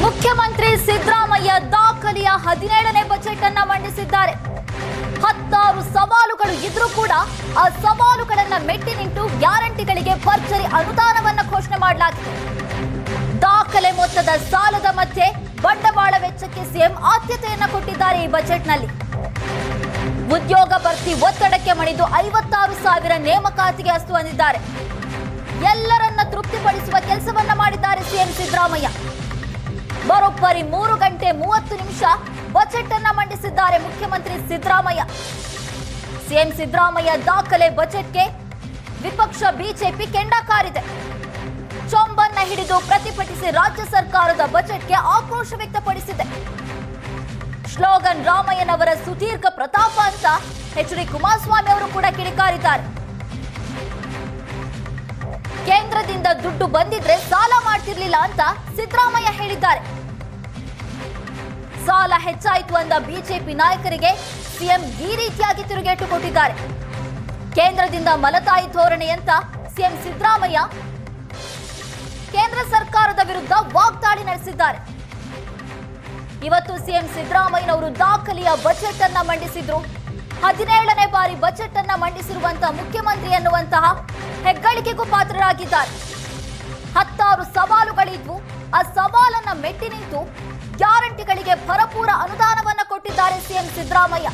ಮುಖ್ಯಮಂತ್ರಿ ಸಿದ್ದರಾಮಯ್ಯ ದಾಖಲೆಯ 17ನೇ ಬಜೆಟ್ ಅನ್ನು ಮಂಡಿಸಿದ್ದಾರೆ. 16 ಸವಾಲುಗಳು ಇದ್ರೂ ಕೂಡ ಆ ಸವಾಲುಗಳನ್ನು ಮೆಟ್ಟಿ ನಿಂತು ಗ್ಯಾರಂಟಿಗಳಿಗೆ ಭರ್ಜರಿ ಅನುದಾನವನ್ನು ಘೋಷಣೆ ಮಾಡಲಾಗಿದೆ. ದಾಖಲೆ ಮೊತ್ತದ ಸಾಲದ ಮಧ್ಯೆ ಬಂಡವಾಳ ವೆಚ್ಚಕ್ಕೆ ಸಿಎಂ ಆದ್ಯತೆಯನ್ನು ಕೊಟ್ಟಿದ್ದಾರೆ. ಈ ಬಜೆಟ್ನಲ್ಲಿ ಉದ್ಯೋಗ ಭರ್ತಿ ಒತ್ತಡಕ್ಕೆ ಮಣಿದು 56,000 ನೇಮಕಾತಿಗೆ ಅಸ್ತು ಅಂದಿದ್ದಾರೆ. ಎಲ್ಲರನ್ನ ತೃಪ್ತಿಪಡಿಸುವ ಕೆಲಸವನ್ನ ಮಾಡಿದ್ದಾರೆ ಸಿಎಂ ಸಿದ್ದರಾಮಯ್ಯ. ಬರೋಬ್ಬರಿ 3 ಗಂಟೆ 30 ನಿಮಿಷ ಬಜೆಟ್ ಅನ್ನ ಮಂಡಿಸಿದ್ದಾರೆ ಮುಖ್ಯಮಂತ್ರಿ ಸಿದ್ದರಾಮಯ್ಯ. ಸಿಎಂ ಸಿದ್ದರಾಮಯ್ಯ ದಾಖಲೆ ಬಜೆಟ್ಗೆ ವಿಪಕ್ಷ ಬಿಜೆಪಿ ಕೆಂಡ ಕಾರಿದೆ. ಚೊಂಬನ್ನ ಹಿಡಿದು ಪ್ರತಿಭಟಿಸಿ ರಾಜ್ಯ ಸರ್ಕಾರದ ಬಜೆಟ್ಗೆ ಆಕ್ರೋಶ ವ್ಯಕ್ತಪಡಿಸಿದೆ. ಸ್ಲೋಗನ್ ರಾಮಯ್ಯನವರ ಸುದೀರ್ಘ ಪ್ರತಾಪ ಅಂತ ಎಚ್.ಡಿ. ಕುಮಾರಸ್ವಾಮಿ ಅವರು ಕೂಡ ಕಿಡಿಕಾರಿದ್ದಾರೆ. ಕೇಂದ್ರದಿಂದ ದುಡ್ಡು ಬಂದಿದ್ರೆ ಸಾಲ ಮಾಡ್ತಿರ್ಲಿಲ್ಲ ಅಂತ ಸಿದ್ದರಾಮಯ್ಯ ಹೇಳಿದ್ದಾರೆ. ಸಾಲ ಹೆಚ್ಚಾಯಿತು ಅಂದ ಬಿಜೆಪಿ ನಾಯಕರಿಗೆ ಸಿಎಂ ಈ ರೀತಿಯಾಗಿ ತಿರುಗೇಟು ಕೊಟ್ಟಿದ್ದಾರೆ. ಕೇಂದ್ರದಿಂದ ಮಲತಾಯಿ ಧೋರಣೆ ಅಂತ ಸಿಎಂ ಸಿದ್ದರಾಮಯ್ಯ ಕೇಂದ್ರ ಸರ್ಕಾರದ ವಿರುದ್ಧ ವಾಗ್ದಾಳಿ ನಡೆಸಿದ್ದಾರೆ. ಇವತ್ತು ಸಿಎಂ ಸಿದ್ದರಾಮಯ್ಯನವರು ದಾಖಲೆಯ ಬಜೆಟ್ ಅನ್ನ ಮಂಡಿಸಿದ್ರು. 17ನೇ ಬಾರಿ ಬಜೆಟ್ ಅನ್ನ ಮಂಡಿಸಿರುವಂತಹ ಮುಖ್ಯಮಂತ್ರಿ ಎನ್ನುವಂತಹ ಹೆಗ್ಗಳಿಕೆಗೂ ಪಾತ್ರರಾಗಿದ್ದಾರೆ. 16 ಸವಾಲುಗಳಿದ್ವು. ಆ ಸವಾಲನ್ನ ಮೆಟ್ಟಿ ನಿಂತು ಗ್ಯಾರಂಟಿಗಳಿಗೆ ಭರಪೂರ ಅನುದಾನವನ್ನ ಕೊಟ್ಟಿದ್ದಾರೆ ಸಿಎಂ ಸಿದ್ದರಾಮಯ್ಯ.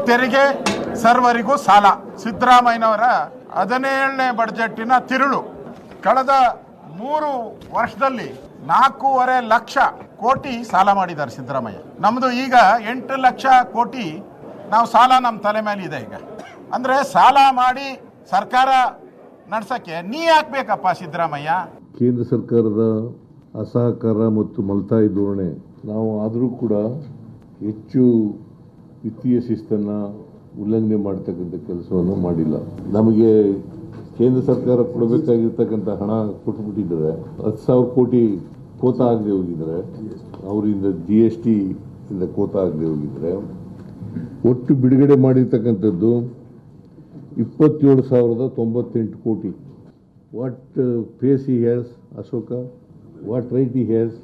ತೆರಿಗೆ ಸರ್ವರಿಗೂ ಸಾಲ ಸಿದ್ದರಾಮಯ್ಯನವರ 17ನೇ ಬಜೆಟ್ಟಿನ ತಿರುಳು. ಕಳೆದ 3 ವರ್ಷದಲ್ಲಿ 4.5 ಲಕ್ಷ ಕೋಟಿ ಸಾಲ ಮಾಡಿದ್ದಾರೆ ಸಿದ್ದರಾಮಯ್ಯ. ನಮ್ದು ಈಗ 8 ಲಕ್ಷ ಕೋಟಿ ನಾವು ಸಾಲ ನಮ್ಮ ತಲೆ ಮೇಲೆ ಇದೆ. ಈಗ ಅಂದ್ರೆ ಸಾಲ ಮಾಡಿ ಸರ್ಕಾರ ನಡ್ಸಕ್ಕೆ ನೀ ಹಾಕ್ಬೇಕಪ್ಪ ಸಿದ್ದರಾಮಯ್ಯ. ಕೇಂದ್ರ ಸರ್ಕಾರದ ಅಸಹಕಾರ ಮತ್ತು ಮಲತಾಯಿ ಧೋರಣೆ ನಾವು ಆದರೂ ಕೂಡ ಹೆಚ್ಚು ವಿತ್ತೀಯ ಶಿಸ್ತನ್ನು ಉಲ್ಲಂಘನೆ ಮಾಡ್ತಕ್ಕಂಥ ಕೆಲಸವನ್ನು ಮಾಡಿಲ್ಲ. ನಮಗೆ ಕೇಂದ್ರ ಸರ್ಕಾರ ಕೊಡಬೇಕಾಗಿರ್ತಕ್ಕಂಥ ಹಣ ಕೊಟ್ಟುಬಿಟ್ಟಿದ್ದಾರೆ. 10,000 ಕೋಟಿ ಕೋತಾ ಆಗದೆ ಹೋಗಿದ್ದಾರೆ. ಅವರಿಂದ GST ಇಂದ ಕೋತಾ ಆಗದೆ ಹೋಗಿದ್ದಾರೆ. ಒಟ್ಟು ಬಿಡುಗಡೆ ಮಾಡಿರ್ತಕ್ಕಂಥದ್ದು 27,098 ಕೋಟಿ. What face he has Ashoka, what right he has?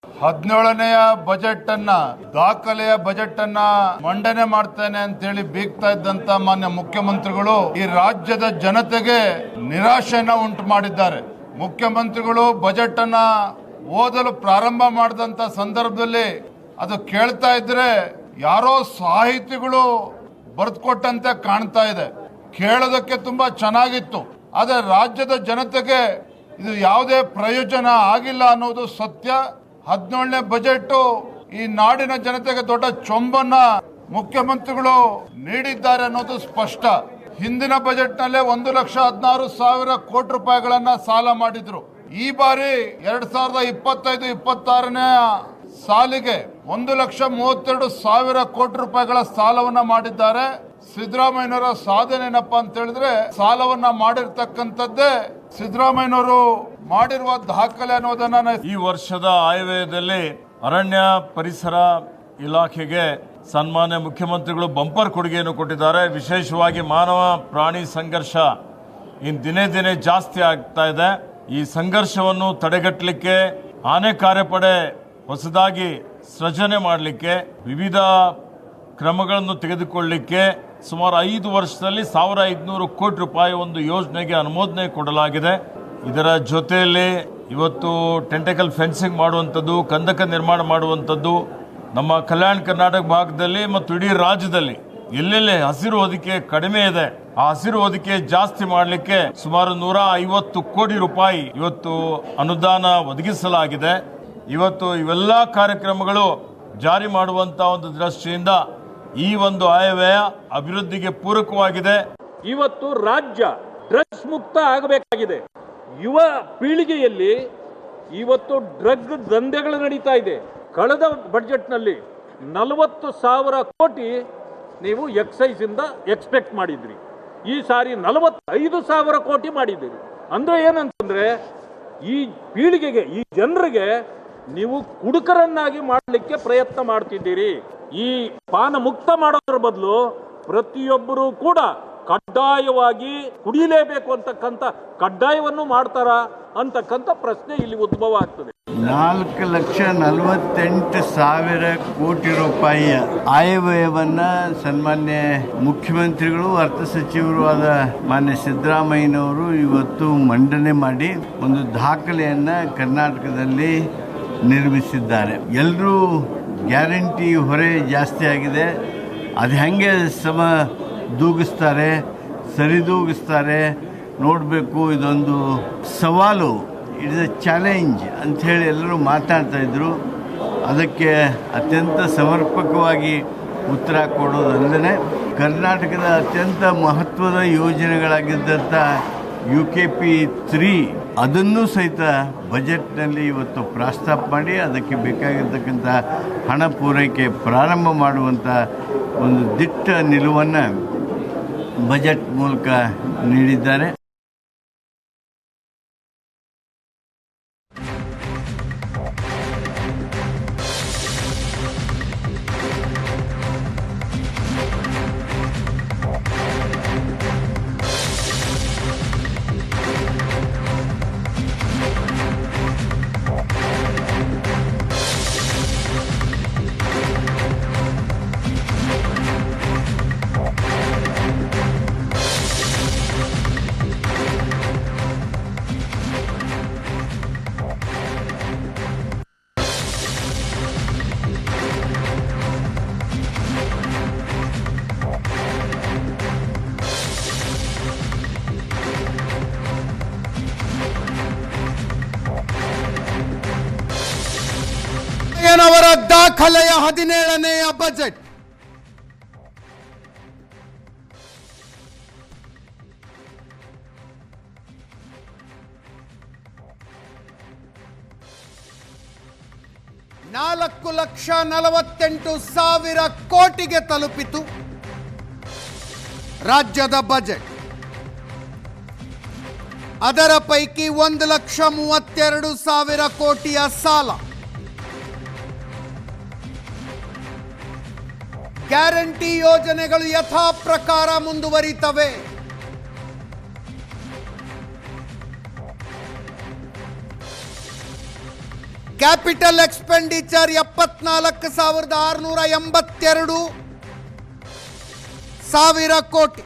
17ನೆಯ ಬಜೆಟ್ ಅನ್ನ ದಾಖಲೆಯ ಬಜೆಟ್ ಅನ್ನ ಮಂಡನೆ ಮಾಡ್ತೇನೆ ಅಂತ ಹೇಳಿ ಬೀಗ್ತಾ ಇದ್ದಂತ ಮಾನ್ಯ ಮುಖ್ಯಮಂತ್ರಿಗಳು ಈ ರಾಜ್ಯದ ಜನತೆಗೆ ನಿರಾಶೆಯನ್ನ ಉಂಟು ಮಾಡಿದ್ದಾರೆ. ಮುಖ್ಯಮಂತ್ರಿಗಳು ಬಜೆಟ್ ಅನ್ನ ಓದಲು ಪ್ರಾರಂಭ ಮಾಡಿದಂತ ಸಂದರ್ಭದಲ್ಲಿ ಅದು ಕೇಳ್ತಾ ಇದ್ರೆ ಯಾರೋ ಸಾಹಿತಿಗಳು ಬರೆದುಕೊಟ್ಟಂತೆ ಕಾಣ್ತಾ ಇದೆ. ಕೇಳೋದಕ್ಕೆ ತುಂಬಾ ಚೆನ್ನಾಗಿತ್ತು. ಆದ್ರೆ ರಾಜ್ಯದ ಜನತೆಗೆ ಇದು ಯಾವುದೇ ಪ್ರಯೋಜನ ಆಗಿಲ್ಲ ಅನ್ನೋದು ಸತ್ಯ. 17ನೇ ಬಜೆಟ್ ಈ ನಾಡಿನ ಜನತೆಗೆ ದೊಡ್ಡ ಚೊಂಬನ್ನ ಮುಖ್ಯಮಂತ್ರಿಗಳು ನೀಡಿದ್ದಾರೆ ಅನ್ನೋದು ಸ್ಪಷ್ಟ. ಹಿಂದಿನ ಬಜೆಟ್ ನಲ್ಲೇ 1,16,000 ಕೋಟಿ ರೂಪಾಯಿಗಳನ್ನ ಸಾಲ ಮಾಡಿದ್ರು. ಈ ಬಾರಿ 2025-26ನೇ ಸಾಲಿಗೆ 1,32,000 ಕೋಟಿ ರೂಪಾಯಿಗಳ ಸಾಲವನ್ನ ಮಾಡಿದ್ದಾರೆ. ಸಿದ್ದರಾಮಯ್ಯನವರ ಸಾಧನೆ ಏನಪ್ಪಾ ಅಂತ ಹೇಳಿದ್ರೆ ಸಾಲವನ್ನ ಮಾಡಿರ್ತಕ್ಕಂಥದ್ದೇ ಸಿದ್ದರಾಮಯ್ಯನವರು ಮಾಡಿರುವ ದಾಖಲೆ ಅನ್ನೋದನ್ನ ಈ ವರ್ಷದ ಆಯವ್ಯಯದಲ್ಲಿ ಅರಣ್ಯ ಪರಿಸರ ಇಲಾಖೆಗೆ ಸನ್ಮಾನ್ಯ ಮುಖ್ಯಮಂತ್ರಿಗಳು ಬಂಪರ್ ಕೊಡುಗೆಯನ್ನು ಕೊಟ್ಟಿದ್ದಾರೆ. ವಿಶೇಷವಾಗಿ ಮಾನವ ಪ್ರಾಣಿ ಸಂಘರ್ಷ ದಿನೇ ದಿನೇ ಜಾಸ್ತಿ ಆಗ್ತಾ ಇದೆ. ಈ ಸಂಘರ್ಷವನ್ನು ತಡೆಗಟ್ಟಲಿಕ್ಕೆ ಆನೆ ಕಾರ್ಯಪಡೆ ಹೊಸದಾಗಿ ಸೃಜನೆ ಮಾಡಲಿಕ್ಕೆ ವಿವಿಧ ಕ್ರಮಗಳನ್ನು ತೆಗೆದುಕೊಳ್ಳಲಿಕ್ಕೆ ಸುಮಾರು 5 ವರ್ಷದಲ್ಲಿ 1,500 ಕೋಟಿ ರೂಪಾಯಿ ಒಂದು ಯೋಜನೆಗೆ ಅನುಮೋದನೆ ಕೊಡಲಾಗಿದೆ. ಇದರ ಜೊತೆಯಲ್ಲಿ ಇವತ್ತು ಟೆಂಟಕಲ್ ಫೆನ್ಸಿಂಗ್ ಮಾಡುವಂಥದ್ದು, ಕಂದಕ ನಿರ್ಮಾಣ ಮಾಡುವಂಥದ್ದು ನಮ್ಮ ಕಲ್ಯಾಣ ಕರ್ನಾಟಕ ಭಾಗದಲ್ಲಿ ಮತ್ತು ಇಡೀ ರಾಜ್ಯದಲ್ಲಿ ಎಲ್ಲೆಲ್ಲಿ ಹಸಿರು ಹೊದಿಕೆ ಕಡಿಮೆ ಇದೆ ಆ ಹಸಿರು ಹೊದಿಕೆ ಜಾಸ್ತಿ ಮಾಡಲಿಕ್ಕೆ ಸುಮಾರು 150 ಕೋಟಿ ರೂಪಾಯಿ ಇವತ್ತು ಅನುದಾನ ಒದಗಿಸಲಾಗಿದೆ. ಇವತ್ತು ಇವೆಲ್ಲ ಕಾರ್ಯಕ್ರಮಗಳು ಜಾರಿ ಮಾಡುವಂತ ಒಂದು ದೃಷ್ಟಿಯಿಂದ ಈ ಒಂದು ಆಯವ್ಯಯ ಅಭಿವೃದ್ಧಿಗೆ ಪೂರಕವಾಗಿದೆ. ಇವತ್ತು ರಾಜ್ಯ ಡ್ರಗ್ಸ್ ಮುಕ್ತ ಆಗಬೇಕಾಗಿದೆ. ಯುವ ಪೀಳಿಗೆಯಲ್ಲಿ ಇವತ್ತು ಡ್ರಗ್ ದಂಧೆಗಳು ನಡೀತಾ ಇದೆ. ಕಳೆದ ಬಜೆಟ್ನಲ್ಲಿ 40,000 ಕೋಟಿ ನೀವು ಎಕ್ಸೈಸ್ ಇಂದ ಎಕ್ಸ್ಪೆಕ್ಟ್ ಮಾಡಿದ್ರಿ. ಈ ಸಾರಿ 45,000 ಕೋಟಿ ಮಾಡಿದ್ದೀರಿ. ಅಂದ್ರೆ ಏನಂತಂದ್ರೆ ಈ ಪೀಳಿಗೆಗೆ, ಈ ಜನರಿಗೆ ನೀವು ಕುಡುಕರನ್ನಾಗಿ ಮಾಡಲಿಕ್ಕೆ ಪ್ರಯತ್ನ ಮಾಡ್ತಿದ್ದೀರಿ. ಈ ಪಾನ ಮುಕ್ತ ಮಾಡೋದ್ರ ಬದಲು ಪ್ರತಿಯೊಬ್ಬರು ಕೂಡ ಕಡ್ಡಾಯವಾಗಿ ಕುಡಿಯಲೇಬೇಕು ಅಂತಕ್ಕಂಥ ಕಡ್ಡಾಯವನ್ನು ಮಾಡ್ತಾರ ಅಂತಕ್ಕಂಥ ಪ್ರಶ್ನೆ ಇಲ್ಲಿ ಉದ್ಭವ ಆಗ್ತದೆ. 4,48,000 ಕೋಟಿ ರೂಪಾಯಿಯ ಆಯವ್ಯಯವನ್ನ ಸನ್ಮಾನ್ಯ ಮುಖ್ಯಮಂತ್ರಿಗಳು ಅರ್ಥ ಸಚಿವರು ಆದ ಮಾನ್ಯ ಸಿದ್ದರಾಮಯ್ಯನವರು ಇವತ್ತು ಮಂಡನೆ ಮಾಡಿ ಒಂದು ದಾಖಲೆಯನ್ನ ಕರ್ನಾಟಕದಲ್ಲಿ ನಿರ್ಮಿಸಿದ್ದಾರೆ. ಎಲ್ಲರೂ ಗ್ಯಾರಂಟಿ ಹೊರೆ ಜಾಸ್ತಿ ಆಗಿದೆ, ಅದು ಹೆಂಗೆ ಸರಿದೂಗಿಸ್ತಾರೆ ನೋಡಬೇಕು. ಇದೊಂದು ಸವಾಲು, ಇಟ್ ಇಸ್ ಎ ಚಾಲೆಂಜ್ ಅಂಥೇಳಿ ಎಲ್ಲರೂ ಮಾತಾಡ್ತಾ ಇದ್ರು. ಅದಕ್ಕೆ ಅತ್ಯಂತ ಸಮರ್ಪಕವಾಗಿ ಉತ್ತರ ಕೊಡೋದಲ್ಲದೆ ಕರ್ನಾಟಕದ ಅತ್ಯಂತ ಮಹತ್ವದ ಯೋಜನೆಗಳಾಗಿದ್ದಂಥ UKP 3 ಅದನ್ನು ಸಹಿತ ಬಜೆಟ್ನಲ್ಲಿ ಇವತ್ತು ಪ್ರಸ್ತಾಪ ಮಾಡಿ ಅದಕ್ಕೆ ಬೇಕಾಗಿರ್ತಕ್ಕಂಥ ಹಣ ಪೂರೈಕೆ ಪ್ರಾರಂಭ ಮಾಡುವಂಥ ಒಂದು ದಿಟ್ಟ ನಿಲುವನ್ನು ಬಜೆಟ್ ಮೂಲಕ ನೀಡಿದ್ದಾರೆ. ಅವರ ದಾಖಲೆಯ 17ನೇಯ ಬಜೆಟ್. $4,48,000 ಕೋಟಿಗೆ ತಲುಪಿತು ರಾಜ್ಯದ ಬಜೆಟ್. ಅದರ ಪೈಕಿ 1,32,000 ಕೋಟಿಯ ಸಾಲ, ಗ್ಯಾರಂಟಿ ಯೋಜನೆಗಳು ಯಥಾ ಪ್ರಕಾರ ಮುಂದುವರಿತವೆ. ಕ್ಯಾಪಿಟಲ್ ಎಕ್ಸ್ಪೆಂಡಿಚರ್ 74,682,000 ಕೋಟಿ.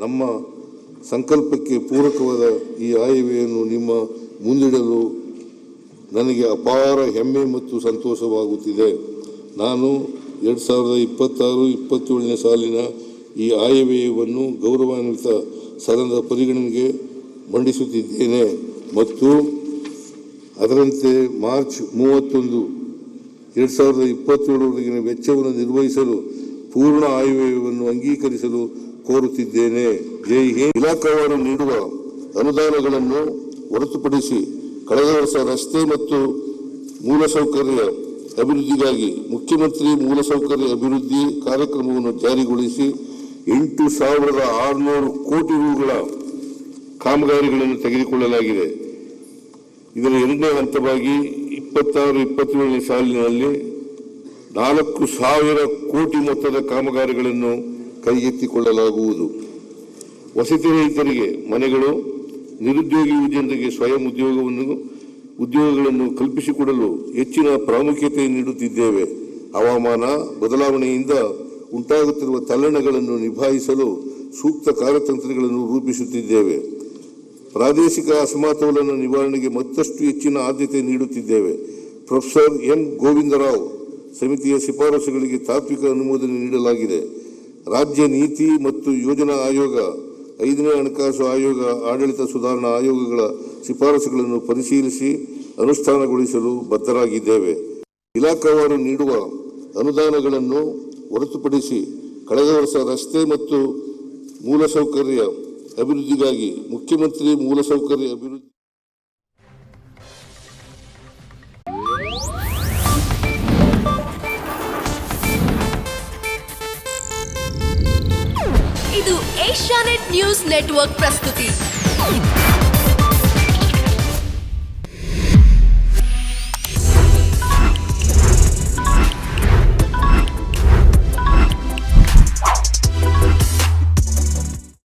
ನಮ್ಮ ಸಂಕಲ್ಪಕ್ಕೆ ಪೂರಕವಾದ ಈ ಆಯವ್ಯಯನ್ನು ನಿಮ್ಮ ಮುಂದಿಡಲು ನನಗೆ ಅಪಾರ ಹೆಮ್ಮೆ ಮತ್ತು ಸಂತೋಷವಾಗುತ್ತಿದೆ. ನಾನು 2026-27ನೇ ಸಾಲಿನ ಈ ಆಯವ್ಯಯವನ್ನು ಗೌರವಾನ್ವಿತ ಸದನದ ಪರಿಗಣನೆಗೆ ಮಂಡಿಸುತ್ತಿದ್ದೇನೆ ಮತ್ತು ಅದರಂತೆ ಮಾರ್ಚ್ 31, 2027 ವೆಚ್ಚವನ್ನು ನಿರ್ವಹಿಸಲು ಪೂರ್ಣ ಆಯವ್ಯಯವನ್ನು ಅಂಗೀಕರಿಸಲು ಕೋರುತ್ತಿದ್ದೇನೆ. ಜೈ ಹಿಂದ್. ಇಲಾಖಾವಾರು ನೀಡುವ ಅನುದಾನಗಳನ್ನು ಹೊರತುಪಡಿಸಿ ಕಳೆದ ವರ್ಷ ರಸ್ತೆ ಮತ್ತು ಮೂಲಸೌಕರ್ಯ ಅಭಿವೃದ್ಧಿಗಾಗಿ ಮುಖ್ಯಮಂತ್ರಿ ಮೂಲಸೌಕರ್ಯ ಅಭಿವೃದ್ಧಿ ಕಾರ್ಯಕ್ರಮವನ್ನು ಜಾರಿಗೊಳಿಸಿ 8,600 ಕೋಟಿ ರೂಗಳ ಕಾಮಗಾರಿಗಳನ್ನು ತೆಗೆದುಕೊಳ್ಳಲಾಗಿದೆ. ಇದರ ಎರಡನೇ ಹಂತವಾಗಿ 26-27ನೇ ಸಾಲಿನಲ್ಲಿ 4,000 ಕೋಟಿ ಮೊತ್ತದ ಕಾಮಗಾರಿಗಳನ್ನು ಕೈಗೆತ್ತಿಕೊಳ್ಳಲಾಗುವುದು. ವಸತಿ ರಹಿತರಿಗೆ ಮನೆಗಳು, ನಿರುದ್ಯೋಗಿ ಯುವಜನರಿಗೆ ಸ್ವಯಂ ಉದ್ಯೋಗಗಳನ್ನು ಕಲ್ಪಿಸಿಕೊಡಲು ಹೆಚ್ಚಿನ ಪ್ರಾಮುಖ್ಯತೆ ನೀಡುತ್ತಿದ್ದೇವೆ. ಹವಾಮಾನ ಬದಲಾವಣೆಯಿಂದ ಉಂಟಾಗುತ್ತಿರುವ ತಲ್ಲಣಗಳನ್ನು ನಿಭಾಯಿಸಲು ಸೂಕ್ತ ಕಾರ್ಯತಂತ್ರಗಳನ್ನು ರೂಪಿಸುತ್ತಿದ್ದೇವೆ. ಪ್ರಾದೇಶಿಕ ಅಸಮತೋಲನ ನಿವಾರಣೆಗೆ ಮತ್ತಷ್ಟು ಹೆಚ್ಚಿನ ಆದ್ಯತೆ ನೀಡುತ್ತಿದ್ದೇವೆ. ಪ್ರೊಫೆಸರ್ ಎನ್ ಗೋವಿಂದರಾವ್ ಸಮಿತಿಯ ಶಿಫಾರಸುಗಳಿಗೆ ತಾತ್ವಿಕ ಅನುಮೋದನೆ ನೀಡಲಾಗಿದೆ. ರಾಜ್ಯ ನೀತಿ ಮತ್ತು ಯೋಜನಾ ಆಯೋಗ, 5ನೇ ಹಣಕಾಸು ಆಯೋಗ, ಆಡಳಿತ ಸುಧಾರಣಾ ಆಯೋಗಗಳ ಶಿಫಾರಸುಗಳನ್ನು ಪರಿಶೀಲಿಸಿ ಅನುಷ್ಠಾನಗೊಳಿಸಲು ಬದ್ಧರಾಗಿದ್ದೇವೆ. ಇಲಾಖಾವಾರು ನೀಡುವ ಅನುದಾನಗಳನ್ನು ಹೊರತುಪಡಿಸಿ ಕಳೆದ ವರ್ಷ ರಸ್ತೆ ಮತ್ತು ಮೂಲಸೌಕರ್ಯ ಅಭಿವೃದ್ಧಿಗಾಗಿ ಮುಖ್ಯಮಂತ್ರಿ ಮೂಲಸೌಕರ್ಯ ಅಭಿವೃದ್ಧಿ ಇದು ಏಷ್ಯಾನೆಟ್ ನ್ಯೂಸ್ ನೆಟ್ವರ್ಕ್ ಪ್ರಸ್ತುತಿ.